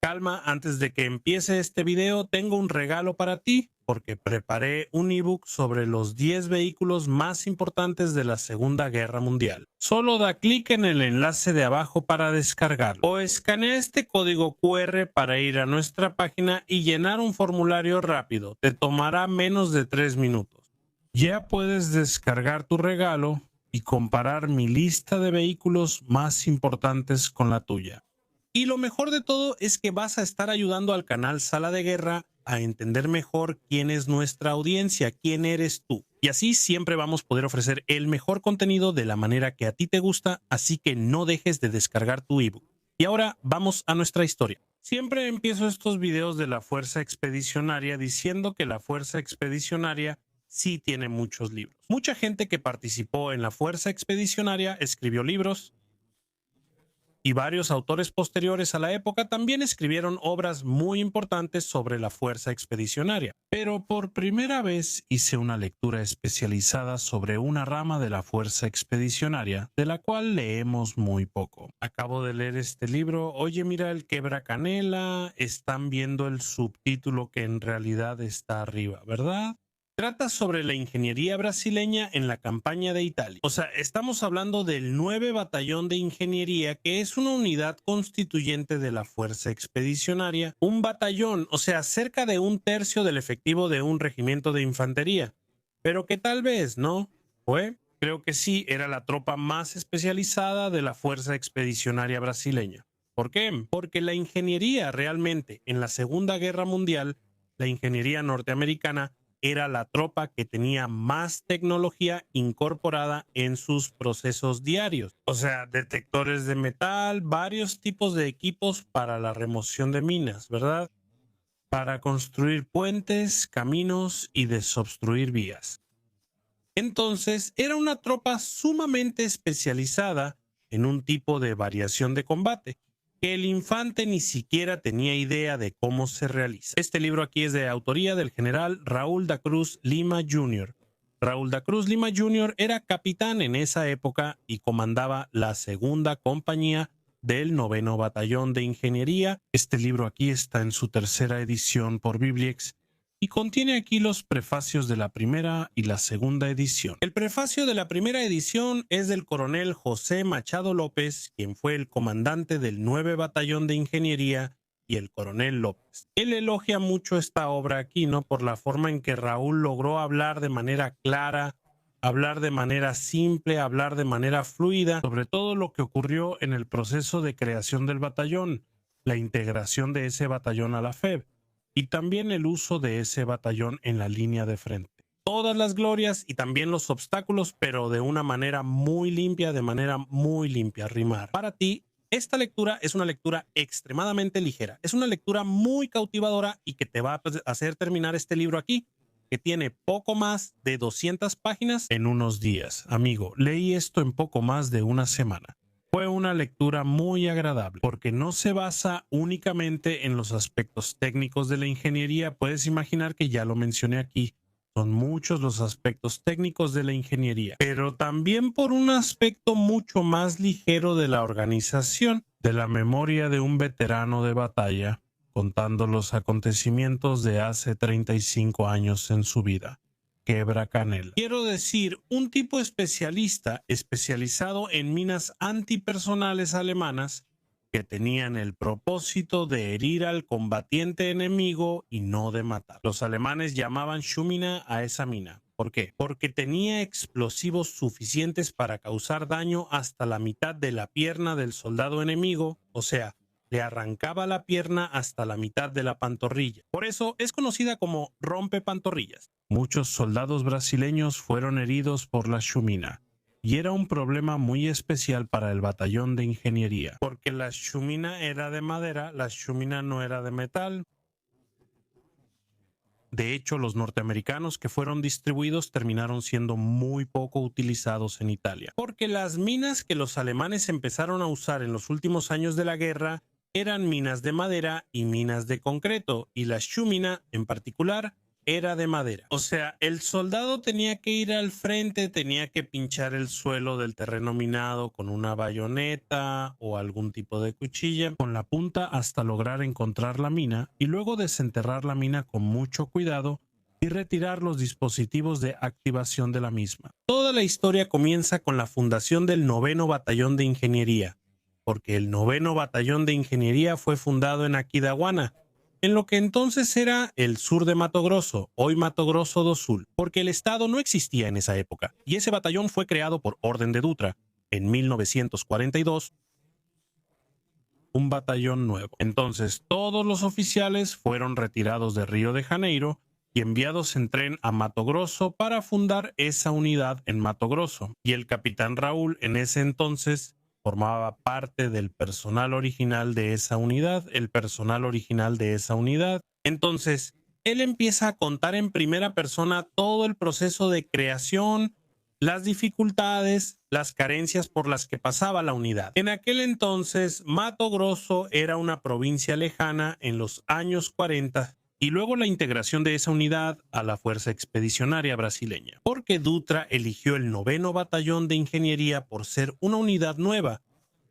Calma, antes de que empiece este video, tengo un regalo para ti, porque preparé un ebook sobre los 10 vehículos más importantes de la Segunda Guerra Mundial. Solo da clic en el enlace de abajo para descargarlo, o escanea este código QR para ir a nuestra página y llenar un formulario rápido. Te tomará menos de 3 minutos. Ya puedes descargar tu regalo y comparar mi lista de vehículos más importantes con la tuya. Y lo mejor de todo es que vas a estar ayudando al canal Sala de Guerra a entender mejor quién es nuestra audiencia, quién eres tú. Y así siempre vamos a poder ofrecer el mejor contenido de la manera que a ti te gusta, así que no dejes de descargar tu ebook. Y ahora vamos a nuestra historia. Siempre empiezo estos videos de la Fuerza Expedicionaria diciendo que la Fuerza Expedicionaria sí tiene muchos libros. Mucha gente que participó en la Fuerza Expedicionaria escribió libros, y varios autores posteriores a la época también escribieron obras muy importantes sobre la Fuerza Expedicionaria. Pero por primera vez hice una lectura especializada sobre una rama de la Fuerza Expedicionaria, de la cual leemos muy poco. Acabo de leer este libro. Oye, mira el quebracanela. Están viendo el subtítulo que en realidad está arriba, ¿verdad? Trata sobre la ingeniería brasileña en la campaña de Italia. O sea, estamos hablando del 9 Batallón de Ingeniería, que es una unidad constituyente de la Fuerza Expedicionaria. Un batallón, o sea, cerca de un tercio del efectivo de un regimiento de infantería. Pero que tal vez, ¿no? ¿Fue? Creo que sí, era la tropa más especializada de la Fuerza Expedicionaria brasileña. ¿Por qué? Porque la ingeniería realmente en la Segunda Guerra Mundial, la ingeniería norteamericana, era la tropa que tenía más tecnología incorporada en sus procesos diarios. O sea, detectores de metal, varios tipos de equipos para la remoción de minas, ¿verdad? Para construir puentes, caminos y desobstruir vías. Entonces, era una tropa sumamente especializada en un tipo de variación de combate que el infante ni siquiera tenía idea de cómo se realiza. Este libro aquí es de autoría del general Raúl da Cruz Lima Jr. Raúl da Cruz Lima Jr. era capitán en esa época y comandaba la segunda compañía del 9º Batallón de Ingeniería. Este libro aquí está en su tercera edición por Bibliex y contiene aquí los prefacios de la primera y la segunda edición. El prefacio de la primera edición es del coronel José Machado López, quien fue el comandante del 9 Batallón de Ingeniería, y el coronel López. Él elogia mucho esta obra aquí, ¿no? Por la forma en que Raúl logró hablar de manera clara, hablar de manera simple, hablar de manera fluida, sobre todo lo que ocurrió en el proceso de creación del batallón, la integración de ese batallón a la FEB, y también el uso de ese batallón en la línea de frente. Todas las glorias y también los obstáculos, pero de una manera muy limpia, rimar. Para ti, esta lectura es una lectura extremadamente ligera, es una lectura muy cautivadora y que te va a hacer terminar este libro aquí, que tiene poco más de 200 páginas en unos días. Amigo, leí esto en poco más de una semana. Fue una lectura muy agradable porque no se basa únicamente en los aspectos técnicos de la ingeniería. Puedes imaginar que ya lo mencioné aquí. Son muchos los aspectos técnicos de la ingeniería, pero también por un aspecto mucho más ligero de la organización, de la memoria de un veterano de batalla, contando los acontecimientos de hace 35 años en su vida. Quebracanela. Quiero decir, un tipo especializado en minas antipersonales alemanas que tenían el propósito de herir al combatiente enemigo y no de matar. Los alemanes llamaban Schuminae a esa mina. ¿Por qué? Porque tenía explosivos suficientes para causar daño hasta la mitad de la pierna del soldado enemigo, o sea, le arrancaba la pierna hasta la mitad de la pantorrilla. Por eso es conocida como rompepantorrillas. Muchos soldados brasileños fueron heridos por la Schuminae, y era un problema muy especial para el batallón de ingeniería, porque la Schuminae era de madera, la Schuminae no era de metal. De hecho, los norteamericanos que fueron distribuidos terminaron siendo muy poco utilizados en Italia, porque las minas que los alemanes empezaron a usar en los últimos años de la guerra eran minas de madera y minas de concreto, y la Schuminae en particular era de madera. O sea, el soldado tenía que ir al frente, tenía que pinchar el suelo del terreno minado con una bayoneta o algún tipo de cuchilla con la punta hasta lograr encontrar la mina y luego desenterrar la mina con mucho cuidado y retirar los dispositivos de activación de la misma. Toda la historia comienza con la fundación del 9º Batallón de Ingeniería, porque el 9º Batallón de Ingeniería fue fundado en Aquidauana, en lo que entonces era el sur de Mato Grosso, hoy Mato Grosso do Sul, porque el estado no existía en esa época, y ese batallón fue creado por orden de Dutra en 1942, un batallón nuevo. Entonces todos los oficiales fueron retirados de Río de Janeiro y enviados en tren a Mato Grosso para fundar esa unidad en Mato Grosso. Y el capitán Raúl en ese entonces formaba parte del personal original de esa unidad, Entonces, él empieza a contar en primera persona todo el proceso de creación, las dificultades, las carencias por las que pasaba la unidad. En aquel entonces, Mato Grosso era una provincia lejana en los años 40 y luego la integración de esa unidad a la Fuerza Expedicionaria Brasileña, porque Dutra eligió el 9º Batallón de Ingeniería por ser una unidad nueva,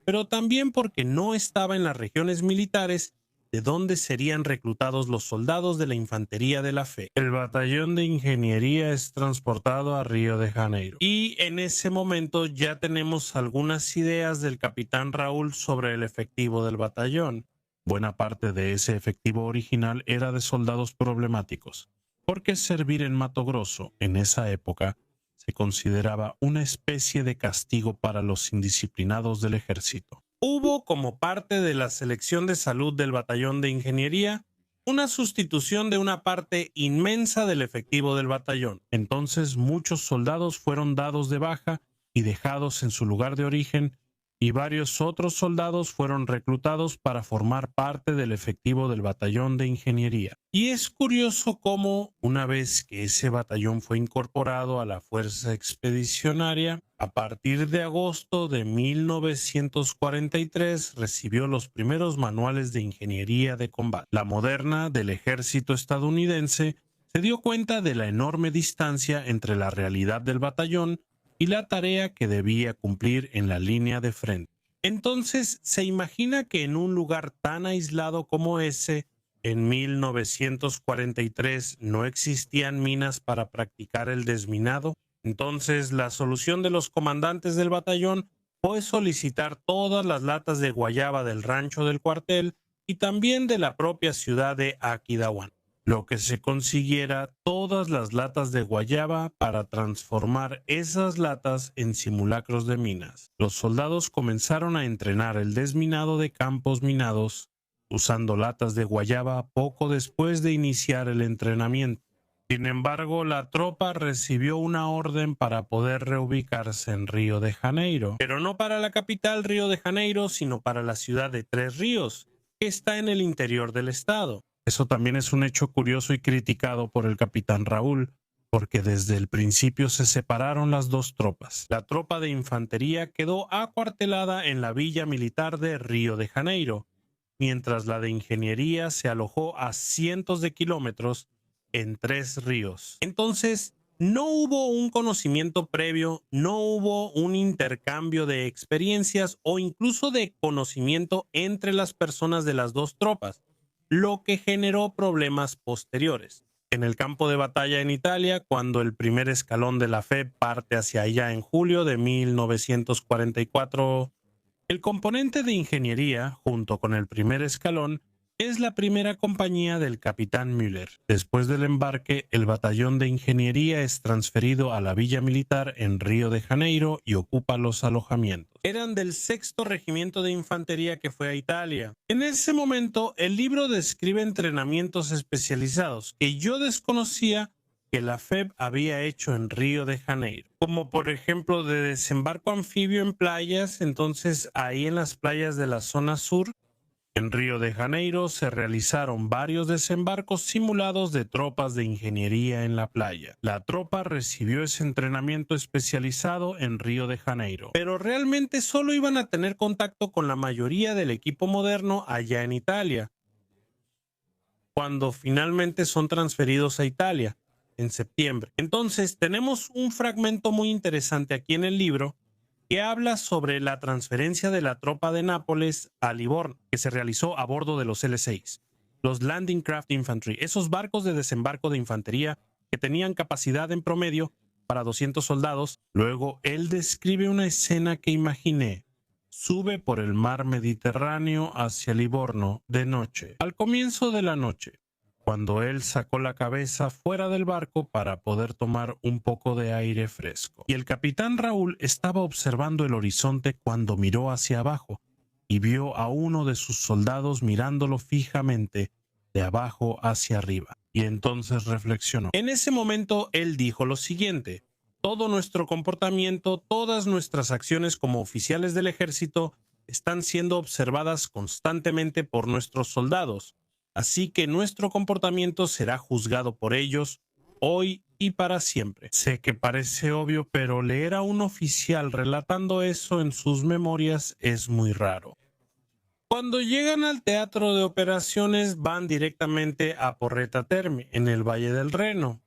pero también porque no estaba en las regiones militares de donde serían reclutados los soldados de la Infantería de la Fe. El batallón de ingeniería es transportado a Río de Janeiro. Y en ese momento ya tenemos algunas ideas del capitán Raúl sobre el efectivo del batallón. Buena parte de ese efectivo original era de soldados problemáticos, porque servir en Mato Grosso en esa época se consideraba una especie de castigo para los indisciplinados del ejército. Hubo, como parte de la selección de salud del batallón de ingeniería, una sustitución de una parte inmensa del efectivo del batallón. Entonces muchos soldados fueron dados de baja y dejados en su lugar de origen, y varios otros soldados fueron reclutados para formar parte del efectivo del batallón de ingeniería. Y es curioso cómo, una vez que ese batallón fue incorporado a la Fuerza Expedicionaria, a partir de agosto de 1943 recibió los primeros manuales de ingeniería de combate. La moderna del ejército estadounidense se dio cuenta de la enorme distancia entre la realidad del batallón y la tarea que debía cumplir en la línea de frente. Entonces, ¿se imagina que en un lugar tan aislado como ese, en 1943, no existían minas para practicar el desminado? Entonces, la solución de los comandantes del batallón fue solicitar todas las latas de guayaba del rancho del cuartel y también de la propia ciudad de Aquidauana. Lo que se consiguiera todas las latas de guayaba para transformar esas latas en simulacros de minas. Los soldados comenzaron a entrenar el desminado de campos minados usando latas de guayaba poco después de iniciar el entrenamiento. Sin embargo, la tropa recibió una orden para poder reubicarse en Río de Janeiro, pero no para la capital Río de Janeiro, sino para la ciudad de Tres Ríos, que está en el interior del estado. Eso también es un hecho curioso y criticado por el capitán Raúl, porque desde el principio se separaron las dos tropas. La tropa de infantería quedó acuartelada en la villa militar de Río de Janeiro, mientras la de ingeniería se alojó a cientos de kilómetros en Tres Ríos. Entonces, no hubo un conocimiento previo, no hubo un intercambio de experiencias o incluso de conocimiento entre las personas de las dos tropas, lo que generó problemas posteriores. En el campo de batalla en Italia, cuando el primer escalón de la FE parte hacia allá en julio de 1944, el componente de ingeniería, junto con el primer escalón, es la primera compañía del capitán Müller. Después del embarque, el batallón de ingeniería es transferido a la villa militar en Río de Janeiro y ocupa los alojamientos. Eran del 6º Regimiento de Infantería que fue a Italia. En ese momento, el libro describe entrenamientos especializados que yo desconocía que la FEB había hecho en Río de Janeiro, como por ejemplo de desembarco anfibio en playas. Entonces ahí en las playas de la zona sur, en Río de Janeiro, se realizaron varios desembarcos simulados de tropas de ingeniería en la playa. La tropa recibió ese entrenamiento especializado en Río de Janeiro, pero realmente solo iban a tener contacto con la mayoría del equipo moderno allá en Italia. cuando finalmente son transferidos a Italia en septiembre. Entonces tenemos un fragmento muy interesante aquí en el libro que habla sobre la transferencia de la tropa de Nápoles a Livorno, que se realizó a bordo de los L6, los Landing Craft Infantry, esos barcos de desembarco de infantería que tenían capacidad en promedio para 200 soldados. Luego él describe una escena que imaginé. Sube por el mar Mediterráneo hacia Livorno de noche, al comienzo de la noche, cuando él sacó la cabeza fuera del barco para poder tomar un poco de aire fresco. Y el capitán Raúl estaba observando el horizonte cuando miró hacia abajo y vio a uno de sus soldados mirándolo fijamente de abajo hacia arriba. Y entonces reflexionó. En ese momento él dijo lo siguiente: todo nuestro comportamiento, todas nuestras acciones como oficiales del ejército están siendo observadas constantemente por nuestros soldados. Así que nuestro comportamiento será juzgado por ellos hoy y para siempre. Sé que parece obvio, pero leer a un oficial relatando eso en sus memorias es muy raro. Cuando llegan al teatro de operaciones van directamente a Porretta Terme, en el Valle del Reno.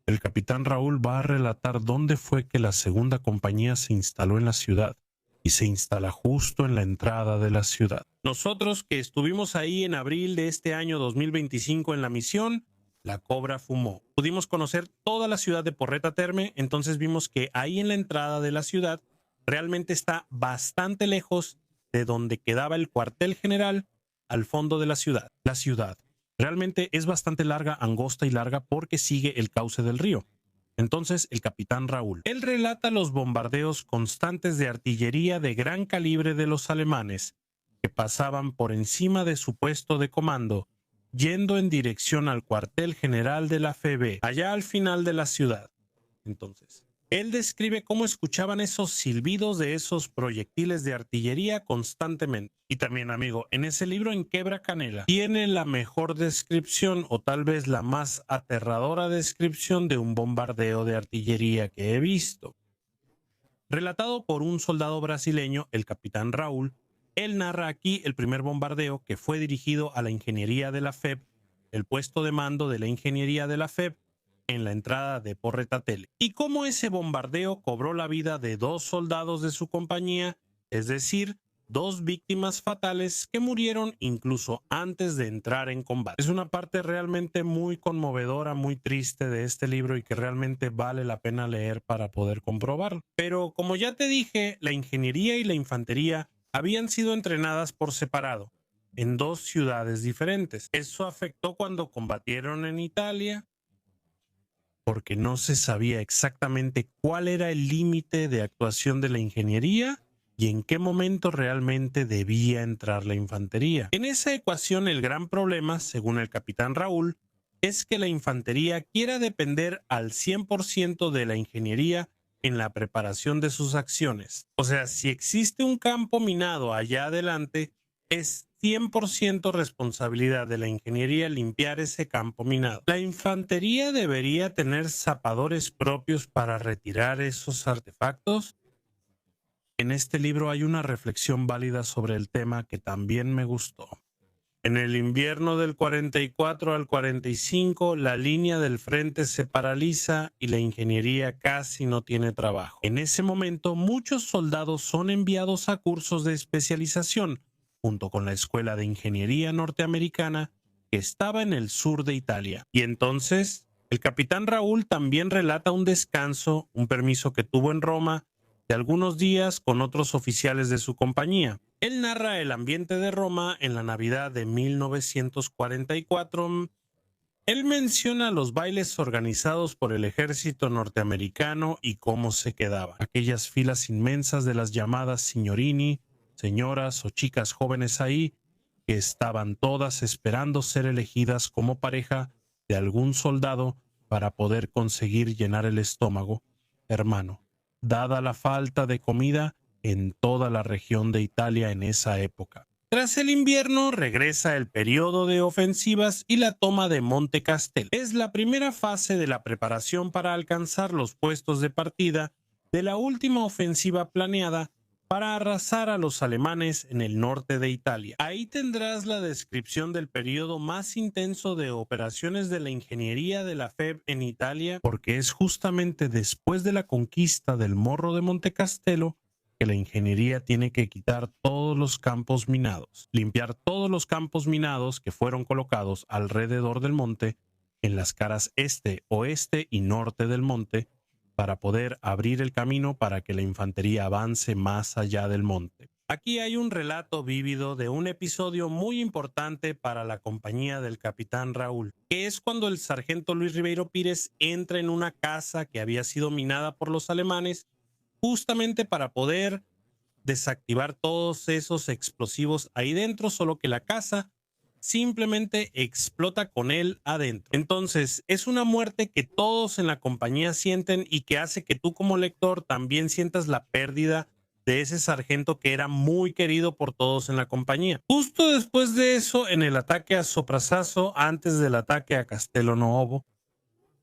El capitán Raúl va a relatar dónde fue que la segunda compañía se instaló en la ciudad, y se instala justo en la entrada de la ciudad. Nosotros que estuvimos ahí en abril de este año 2025 en la misión, la cobra fumó. Pudimos conocer toda la ciudad de Porretta Terme, entonces vimos que ahí en la entrada de la ciudad realmente está bastante lejos de donde quedaba el cuartel general al fondo de la ciudad. La ciudad realmente es bastante larga, angosta y larga porque sigue el cauce del río. Entonces el capitán Raúl, él relata los bombardeos constantes de artillería de gran calibre de los alemanes que pasaban por encima de su puesto de comando, yendo en dirección al cuartel general de la FB, allá al final de la ciudad. Entonces, él describe cómo escuchaban esos silbidos de esos proyectiles de artillería constantemente. Y también, amigo, en ese libro En Quebra Canela tiene la mejor descripción, o tal vez la más aterradora descripción de un bombardeo de artillería que he visto. Relatado por un soldado brasileño, el capitán Raúl, él narra aquí el primer bombardeo que fue dirigido a la ingeniería de la FEB, el puesto de mando de la ingeniería de la FEB, en la entrada de Porretta Terme, y cómo ese bombardeo cobró la vida de 2 soldados de su compañía, es decir, 2 víctimas fatales que murieron incluso antes de entrar en combate. Es una parte realmente muy conmovedora, muy triste de este libro y que realmente vale la pena leer para poder comprobarlo. Pero como ya te dije, la ingeniería y la infantería habían sido entrenadas por separado en 2 ciudades diferentes. Eso afectó cuando combatieron en Italia, porque no se sabía exactamente cuál era el límite de actuación de la ingeniería y en qué momento realmente debía entrar la infantería. En esa ecuación el gran problema, según el capitán Raúl, es que la infantería quiera depender al 100% de la ingeniería en la preparación de sus acciones. O sea, si existe un campo minado allá adelante, es 100% responsabilidad de la ingeniería limpiar ese campo minado. La infantería debería tener zapadores propios para retirar esos artefactos. En este libro hay una reflexión válida sobre el tema que también me gustó. En el invierno del 44 al 45, la línea del frente se paraliza y la ingeniería casi no tiene trabajo. En ese momento, muchos soldados son enviados a cursos de especialización, junto con la Escuela de Ingeniería Norteamericana, que estaba en el sur de Italia. Y entonces, el capitán Raúl también relata un descanso, un permiso que tuvo en Roma, de algunos días con otros oficiales de su compañía. Él narra el ambiente de Roma en la Navidad de 1944. Él menciona los bailes organizados por el ejército norteamericano y cómo se quedaban. Aquellas filas inmensas de las llamadas signorini, señoras o chicas jóvenes ahí, que estaban todas esperando ser elegidas como pareja de algún soldado para poder conseguir llenar el estómago. Hermano, dada la falta de comida en toda la región de Italia en esa época. Tras el invierno regresa el periodo de ofensivas y la toma de Monte Castello. Es la primera fase de la preparación para alcanzar los puestos de partida de la última ofensiva planeada para arrasar a los alemanes en el norte de Italia. Ahí tendrás la descripción del periodo más intenso de operaciones de la ingeniería de la FEB en Italia, porque es justamente después de la conquista del Morro de Monte Castello que la ingeniería tiene que quitar todos los campos minados, limpiar todos los campos minados que fueron colocados alrededor del monte en las caras este, oeste y norte del monte, para poder abrir el camino para que la infantería avance más allá del monte. Aquí hay un relato vívido de un episodio muy importante para la compañía del capitán Raúl, que es cuando el sargento Luis Ribeiro Pires entra en una casa que había sido minada por los alemanes justamente para poder desactivar todos esos explosivos ahí dentro, solo que la casa simplemente explota con él adentro. Entonces, es una muerte que todos en la compañía sienten y que hace que tú como lector también sientas la pérdida de ese sargento que era muy querido por todos en la compañía. Justo después de eso, en el ataque a Soprasazo, antes del ataque a Castello Nuovo,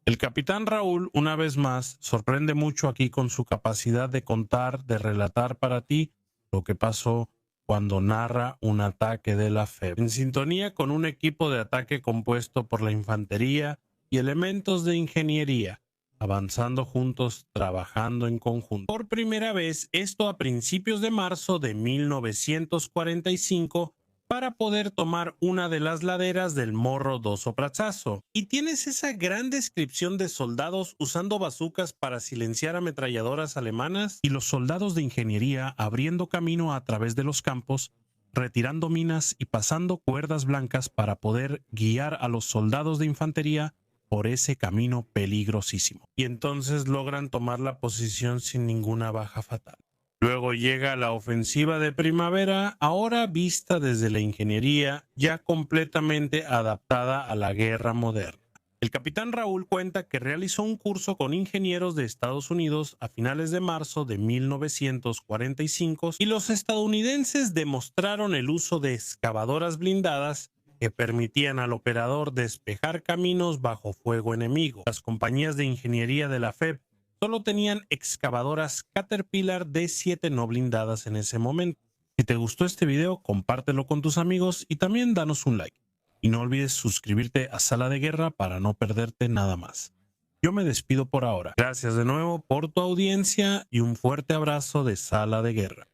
el capitán Raúl, una vez más, sorprende mucho aquí con su capacidad de contar, de relatar para ti lo que pasó cuando narra un ataque de la FEB, en sintonía con un equipo de ataque compuesto por la infantería y elementos de ingeniería, avanzando juntos, trabajando en conjunto. Por primera vez, esto a principios de marzo de 1945, para poder tomar una de las laderas del Morro do Soprasazo. Y tienes esa gran descripción de soldados usando bazucas para silenciar ametralladoras alemanas y los soldados de ingeniería abriendo camino a través de los campos, retirando minas y pasando cuerdas blancas para poder guiar a los soldados de infantería por ese camino peligrosísimo. Y entonces logran tomar la posición sin ninguna baja fatal. Luego llega la ofensiva de primavera, ahora vista desde la ingeniería, ya completamente adaptada a la guerra moderna. El capitán Raúl cuenta que realizó un curso con ingenieros de Estados Unidos a finales de marzo de 1945 y los estadounidenses demostraron el uso de excavadoras blindadas que permitían al operador despejar caminos bajo fuego enemigo. Las compañías de ingeniería de la FEB solo tenían excavadoras Caterpillar D7 no blindadas en ese momento. Si te gustó este video, compártelo con tus amigos y también danos un like. Y no olvides suscribirte a Sala de Guerra para no perderte nada más. Yo me despido por ahora. Gracias de nuevo por tu audiencia y un fuerte abrazo de Sala de Guerra.